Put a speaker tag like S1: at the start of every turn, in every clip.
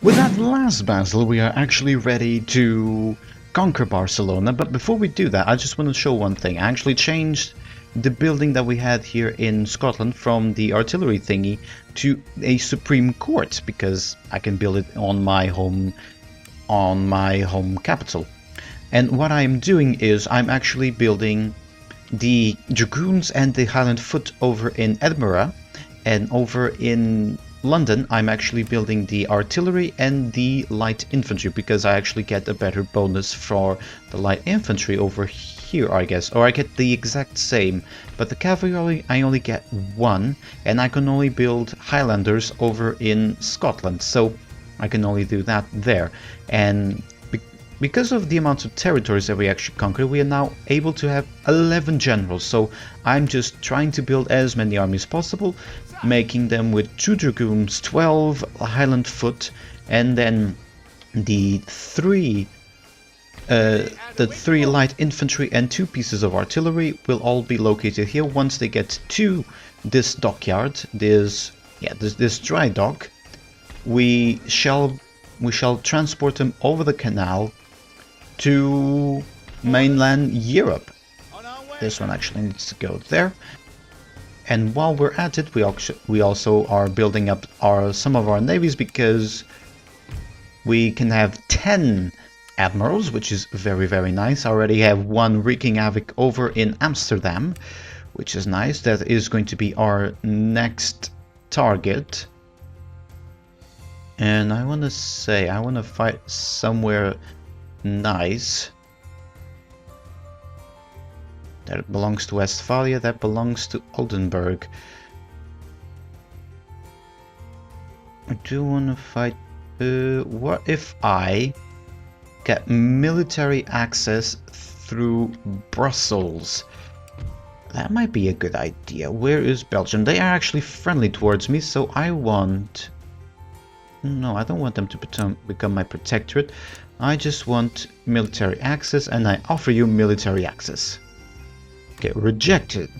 S1: With that last battle, we are actually ready to conquer Barcelona, but before we do that, I just want to show one thing. I actually changed the building that we had here in Scotland from the artillery thingy to a Supreme Court, because I can build it on my home capital. And what I'm doing is I'm actually building the Dragoons and the Highland Foot over in Edinburgh, and over in London I'm actually building the artillery and the light infantry, because I actually get a better bonus for the light infantry over here, I guess, or I get the exact same, but the cavalry I only get one, and I can only build Highlanders over in Scotland, so I can only do that there. And because of the amount of territories that we actually conquered, we are now able to have 11 generals, so I'm just trying to build as many armies possible, making them with 2 dragoons, 12 Highland foot, and then the three light infantry and 2 pieces of artillery will all be located here. Once they get to this dockyard, this dry dock, we shall transport them over the canal to mainland Europe. This one actually needs to go there. And while we're at it, we also are building up some of our navies, because we can have 10 admirals, which is very, very nice. I already have one wreaking havoc over in Amsterdam, which is nice. That is going to be our next target. And I want to fight somewhere nice. That belongs to Westphalia, that belongs to Oldenburg. I do want to fight... what if I get military access through Brussels? That might be a good idea. Where is Belgium? They are actually friendly towards me, so I want... No, I don't want them to become my protectorate. I just want military access, and I offer you military access. Okay, rejected.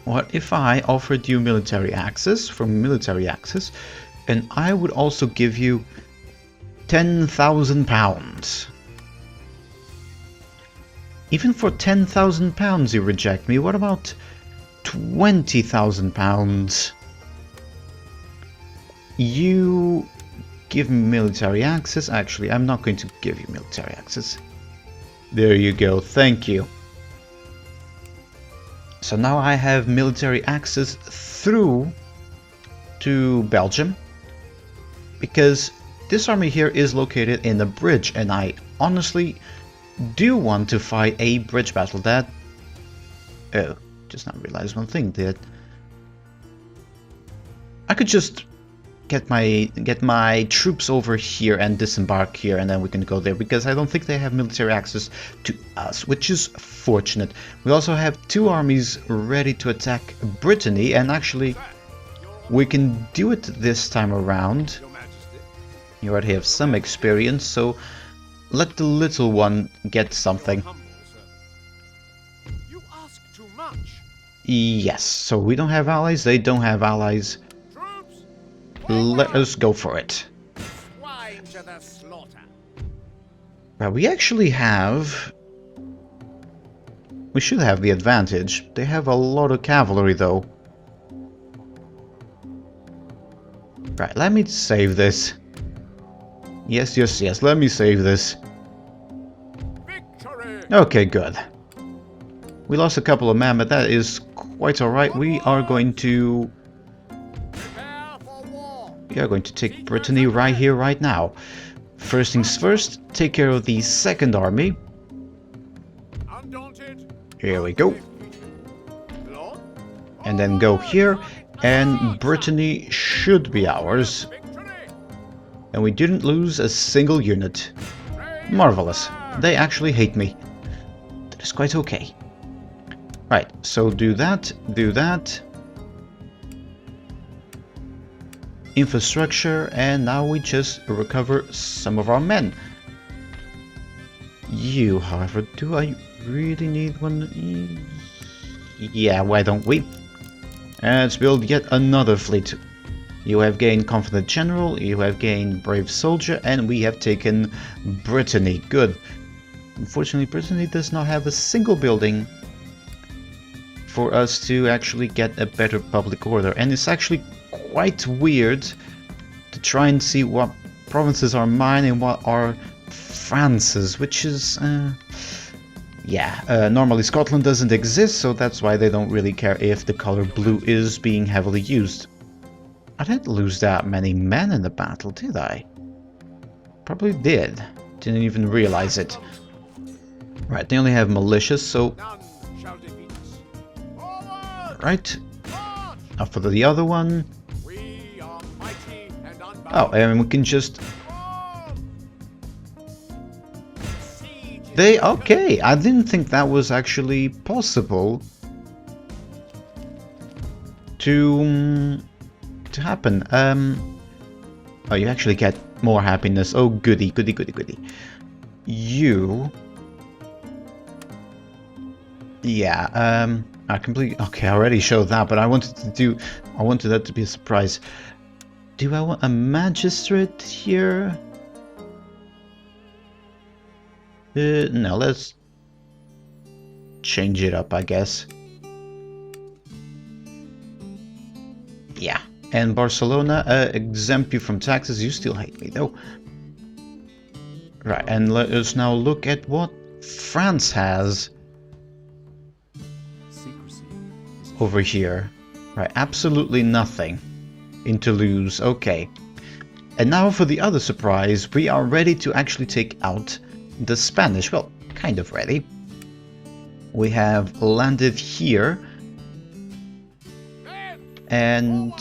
S1: What if I offered you military access from military access, and I would also give you £10,000? Even for £10,000 you reject me. What about £20,000? You give me military access. Actually, I'm not going to give you military access. There you go, thank you. So now I have military access through to Belgium, because this army here is located in a bridge, and I honestly do want to fight a bridge battle. That... Oh, just not realized one thing, that I could just get my troops over here and disembark here, and then we can go there, because I don't think they have military access to us, which is fortunate. We also have 2 armies ready to attack Brittany, and actually we can do it this time around. You already have some experience, so let the little one get something. Yes, so we don't have allies, they don't have allies. Let us go for it. Well, we actually have... We should have the advantage. They have a lot of cavalry, though. Right, let me save this. Yes, yes, yes, let me save this. Okay, good. We lost a couple of men, but that is quite alright. We are going to take Brittany right here, right now. First things first, take care of the second army. Here we go. And then go here, and Brittany should be ours. And we didn't lose a single unit. Marvelous. They actually hate me. That is quite okay. Right, so do that, do that. Infrastructure, and now we just recover some of our men. You, however, do I really need one? Yeah, why don't we? And let's build yet another fleet. You have gained Confident General, you have gained Brave Soldier, and we have taken Brittany. Good. Unfortunately, Brittany does not have a single building for us to actually get a better public order. And it's actually quite weird to try and see what provinces are mine and what are France's, which is... normally Scotland doesn't exist, so that's why they don't really care if the color blue is being heavily used. I didn't lose that many men in the battle, did I? Probably did. Didn't even realize it. Right, they only have militias, so... Right. Now for the other one... Oh, and we can just... Okay, I didn't think that was actually possible to happen. Oh, you actually get more happiness. Oh, goody, goody, goody, goody. You... Yeah, I completely... Okay, I already showed that, but I wanted that to be a surprise. Do I want a magistrate here? No, let's change it up, I guess. Yeah, and Barcelona, exempt you from taxes. You still hate me, though. Right, and let us now look at what France has over here. Right, absolutely nothing in Toulouse. Okay. And now for the other surprise, we are ready to actually take out the Spanish. Well, kind of ready. We have landed here. And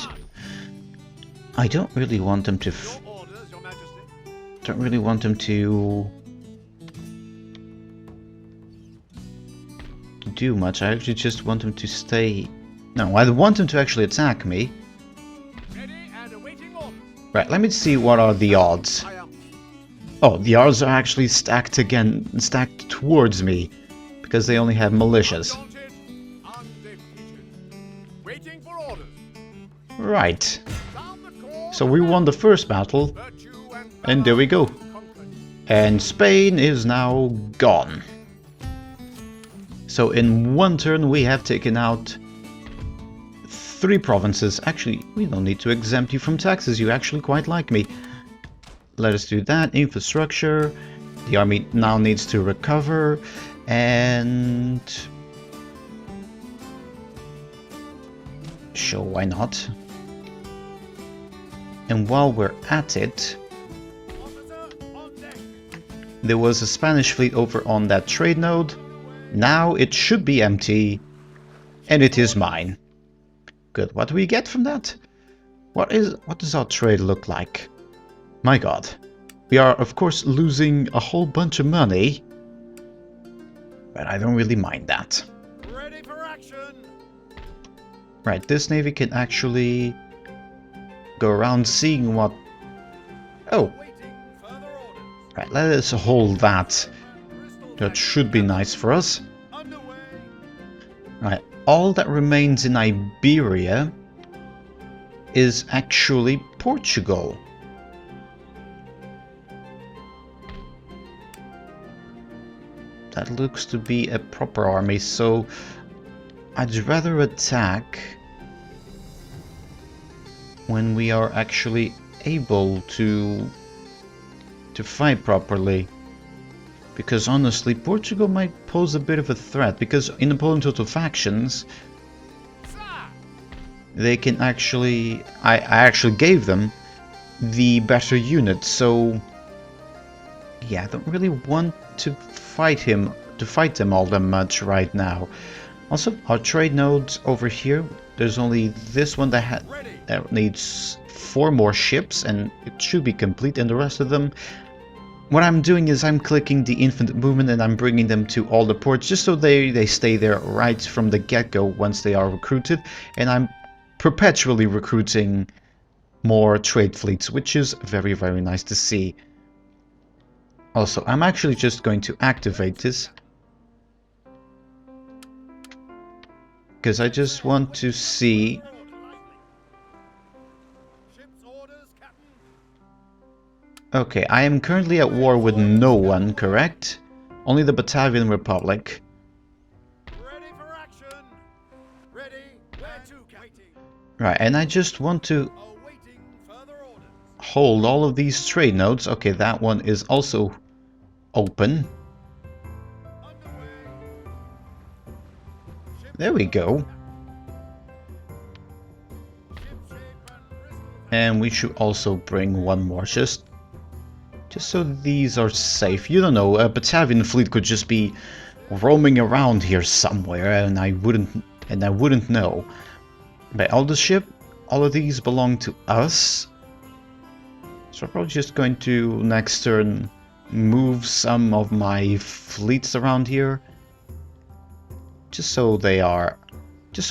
S1: I don't really want them to do much. I actually just want them to stay. No, I want them to actually attack me. Right, let me see what are the odds. Oh, the odds are actually stacked towards me, because they only have militias. Right. So we won the first battle, and there we go. And Spain is now gone. So in one turn we have taken out 3 provinces. Actually, we don't need to exempt you from taxes. You actually quite like me. Let us do that. Infrastructure. The army now needs to recover. And... sure, why not? And while we're at it... there was a Spanish fleet over on that trade node. Now it should be empty. And it is mine. Good. What do we get from that? What does our trade look like? My god. We are, of course, losing a whole bunch of money. But I don't really mind that. Ready for action. Right, this navy can actually go around seeing what... oh. Right, let us hold that. That should be nice for us. Right, all that remains in Iberia is actually Portugal. That looks to be a proper army, so I'd rather attack when we are actually able to fight properly. Because honestly, Portugal might pose a bit of a threat, because in Napoleon Total Factions, they can actually... I actually gave them the better unit, so... yeah, I don't really want to fight them all that much right now. Also, our trade nodes over here, there's only this one that needs 4 more ships, and it should be complete, and the rest of them... what I'm doing is I'm clicking the infinite movement and I'm bringing them to all the ports just so they stay there right from the get-go once they are recruited. And I'm perpetually recruiting more trade fleets, which is very, very nice to see. Also, I'm actually just going to activate this, because I just want to see Okay, I am currently at war with no one, correct? Only the Batavian Republic.
S2: Ready for action. Ready. Where to, Captain?
S1: Right, and I just want to
S2: Awaiting further orders.
S1: hold all of these trade nodes. Okay, that one is also open.
S2: Underway. Ship
S1: There we go.
S2: shape and bristles.
S1: And we should also bring one more, just so these are safe. You don't know, a Batavian fleet could just be roaming around here somewhere, and I wouldn't know. But all of these belong to us. So I'm probably just going to next turn move some of my fleets around here, just so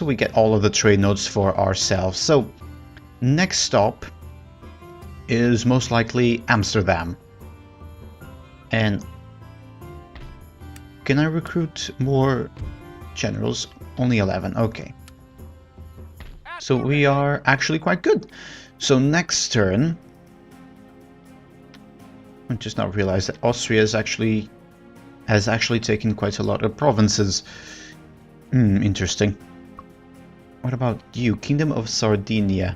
S1: we get all of the trade nodes for ourselves. So next stop is most likely Amsterdam. And can I recruit more generals? Only 11, okay. So we are actually quite good. So next turn, I just now realized that Austria has actually taken quite a lot of provinces. Interesting. What about you? Kingdom of Sardinia.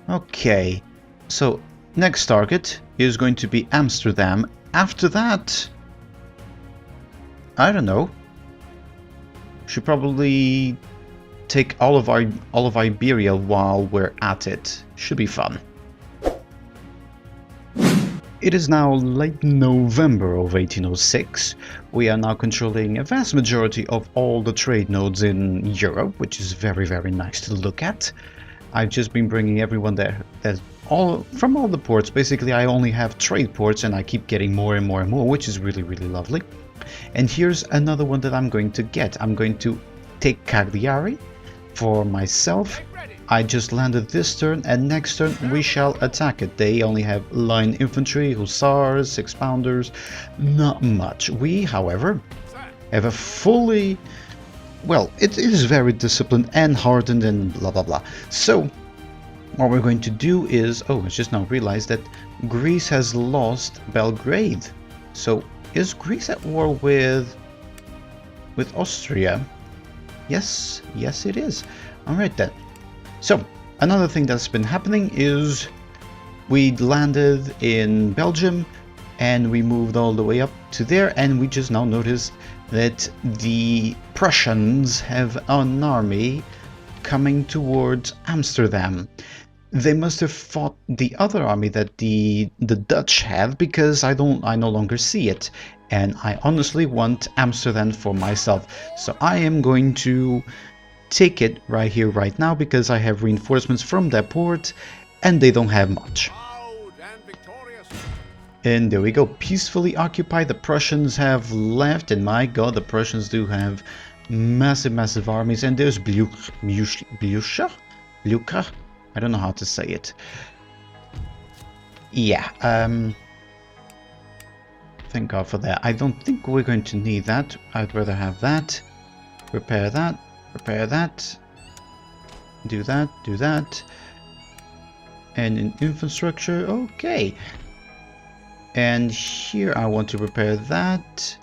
S1: Okay, so next target is going to be Amsterdam. After that, I don't know. Should probably take all of Iberia while we're at it. Should be fun. It is now late November of 1806. We are now controlling a vast majority of all the trade nodes in Europe, which is very, very nice to look at. I've just been bringing everyone there. That's all from all the ports. Basically, I only have trade ports, and I keep getting more and more and more, which is really, really lovely. And here's another one that I'm going to get. I'm going to take Cagliari for myself. I just landed this turn, and next turn we shall attack it. They only have line infantry, hussars, 6-pounders, not much. We, however, have a fully... well, it is very disciplined and hardened and blah blah blah. So, what we're going to do is... oh, I just now realized that Greece has lost Belgrade. So, is Greece at war with Austria? Yes, yes it is. Alright then. So, another thing that's been happening is we landed in Belgium and we moved all the way up to there, and we just now noticed that the Prussians have an army coming towards Amsterdam. They must have fought the other army that the Dutch have, because I no longer see it, and I honestly want Amsterdam for myself. So I am going to take it right here, right now, because I have reinforcements from that port, and they don't have much. And there we go, peacefully occupied. The Prussians have left, and my god, the Prussians do have massive armies. And there's Blucher? I don't know how to say it. Yeah, thank god for that. I don't think we're going to need that. I'd rather have that. Repair that. Repair that. Do that. And in infrastructure, okay. And here I want to repair that.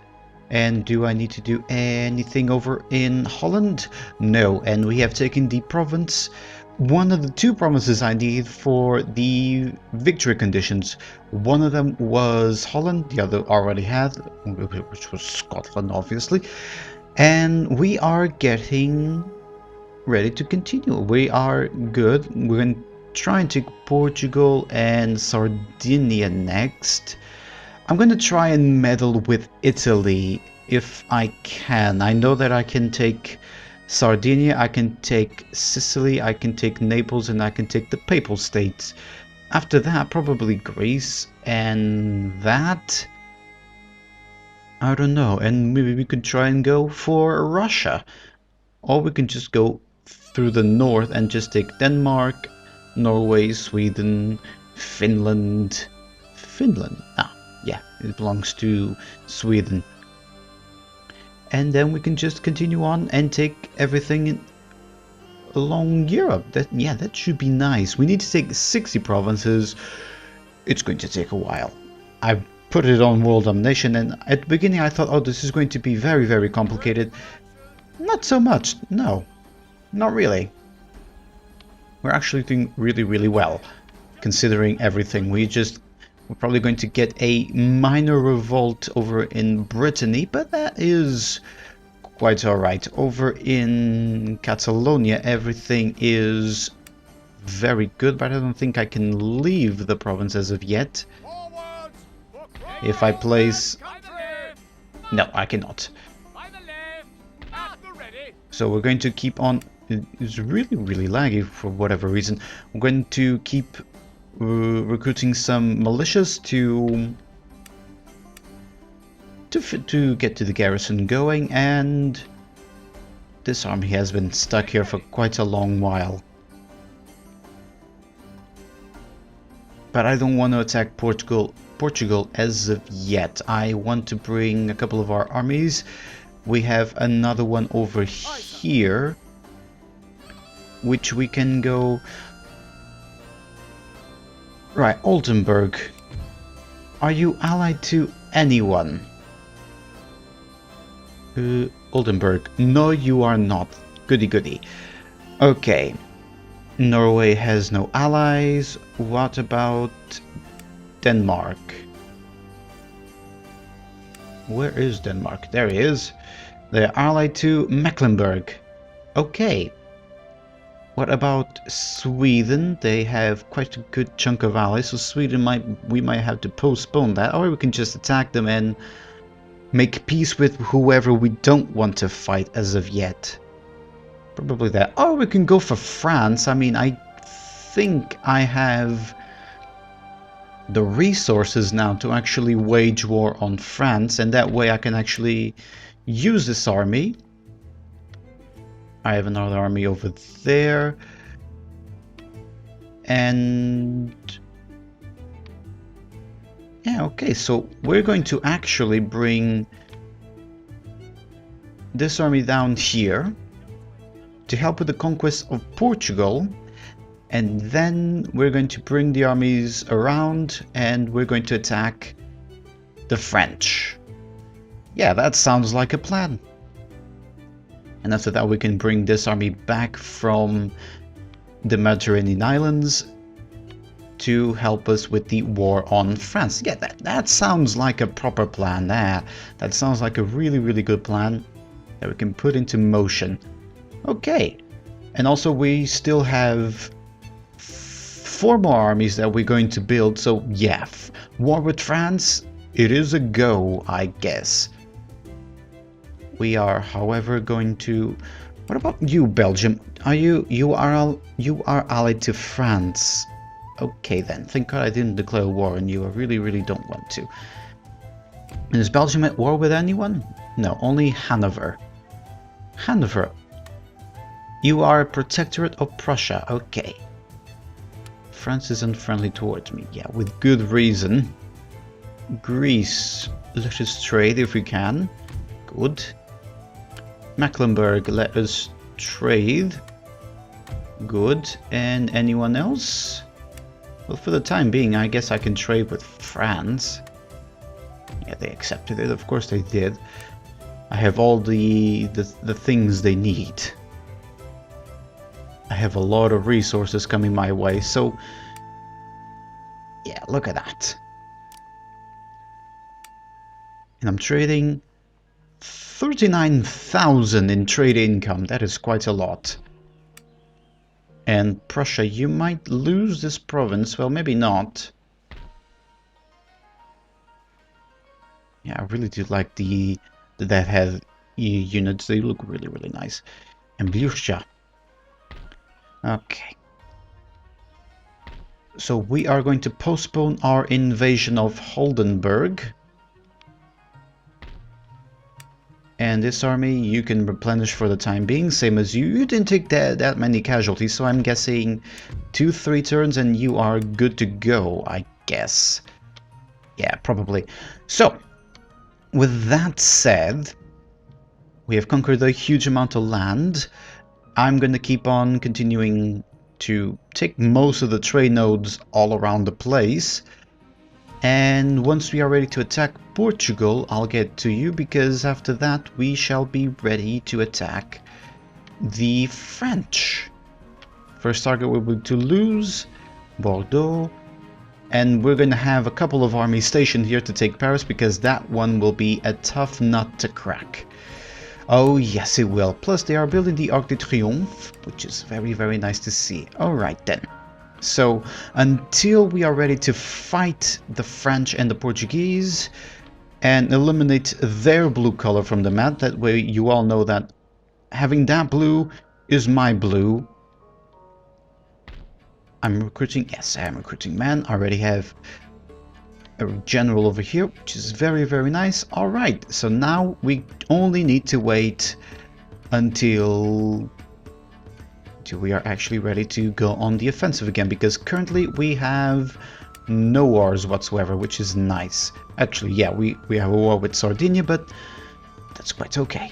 S1: And do I need to do anything over in Holland? No, and we have taken the province. One of the two provinces I need for the victory conditions. One of them was Holland, the other already had, which was Scotland, obviously. And we are getting ready to continue. We are good. We're going to try and take Portugal and Sardinia next. I'm going to try and meddle with Italy if I can. I know that I can take Sardinia, I can take Sicily, I can take Naples, and I can take the Papal States. After that, probably Greece, and that... I don't know, and maybe we could try and go for Russia. Or we can just go through the north and just take Denmark, Norway, Sweden, Finland... yeah, it belongs to Sweden. And then we can just continue on and take everything along Europe. That should be nice. We need to take 60 provinces. It's going to take a while. I put it on world domination, and at the beginning I thought, oh, this is going to be very, very complicated. Not so much. No, not really. We're actually doing really, really well, considering everything. We're probably going to get a minor revolt over in Brittany, but that is quite alright. Over in Catalonia, everything is very good, but I don't think I can leave the province as of yet.
S2: Forwards!
S1: If I place...
S2: By the left!
S1: No, I cannot.
S2: By the left! At the ready!
S1: So we're going to keep on... It's really, really laggy for whatever reason. We're going to keep recruiting some militias to get to the garrison going, and this army has been stuck here for quite a long while. But I don't want to attack Portugal as of yet. I want to bring a couple of our armies. We have another one over here, which we can go... Right, Oldenburg. Are you allied to anyone? Oldenburg. No, you are not. Goody goody. Okay. Norway has no allies. What about Denmark? Where is Denmark? There he is. They're allied to Mecklenburg. Okay. What about Sweden? They have quite a good chunk of allies, so we might have to postpone that, or we can just attack them and make peace with whoever we don't want to fight as of yet. Probably that. Or we can go for France. I mean, I think I have the resources now to actually wage war on France, and that way I can actually use this army. I have another army over there, and yeah, okay, so we're going to actually bring this army down here to help with the conquest of Portugal, and then we're going to bring the armies around and we're going to attack the French. Yeah, that sounds like a plan. And after that we can bring this army back from the Mediterranean islands to help us with the war on France. Yeah, that sounds like a proper plan there. That sounds like a really, really good plan that we can put into motion. Okay. And also we still have 4 more armies that we're going to build. So yeah, war with France, it is a go, I guess. We are, however, going to... What about you, Belgium? You are allied to France? Okay then. Thank God I didn't declare war on you. I really, really don't want to. And is Belgium at war with anyone? No, only Hanover. Hanover. You are a protectorate of Prussia. Okay. France is unfriendly towards me. Yeah, with good reason. Greece. Let us trade if we can. Good. Mecklenburg, let us trade. Good. And anyone else? Well, for the time being, I guess I can trade with France. Yeah, they accepted it. Of course they did. I have all the things they need. I have a lot of resources coming my way, so... Yeah, look at that. And I'm trading 39,000 in trade income. That is quite a lot. And Prussia, you might lose this province. Well, maybe not. Yeah, I really do like the that have units. They look really, really nice. And Bluchia. Okay. So we are going to postpone our invasion of Oldenburg. And this army you can replenish for the time being, same as you. You didn't take that many casualties, so I'm guessing 2-3 turns and you are good to go, I guess. Yeah, probably. So, with that said, we have conquered a huge amount of land. I'm going to keep on continuing to take most of the trade nodes all around the place. And once we are ready to attack Portugal, I'll get to you, because after that we shall be ready to attack the French. First target will be Toulouse, Bordeaux, and we're going to have a couple of armies stationed here to take Paris, because that one will be a tough nut to crack. Oh yes, it will. Plus they are building the Arc de Triomphe, which is very, very nice to see. Alright then. So until we are ready to fight the French and the Portuguese and eliminate their blue color from the map, that way you all know that having that blue is my blue. I'm recruiting, yes, I am recruiting men. I already have a general over here, which is very, very nice. Alright, so now we only need to wait until we are actually ready to go on the offensive again, because currently we have no wars whatsoever, which is nice. Actually, yeah, we have a war with Sardinia, but that's quite okay.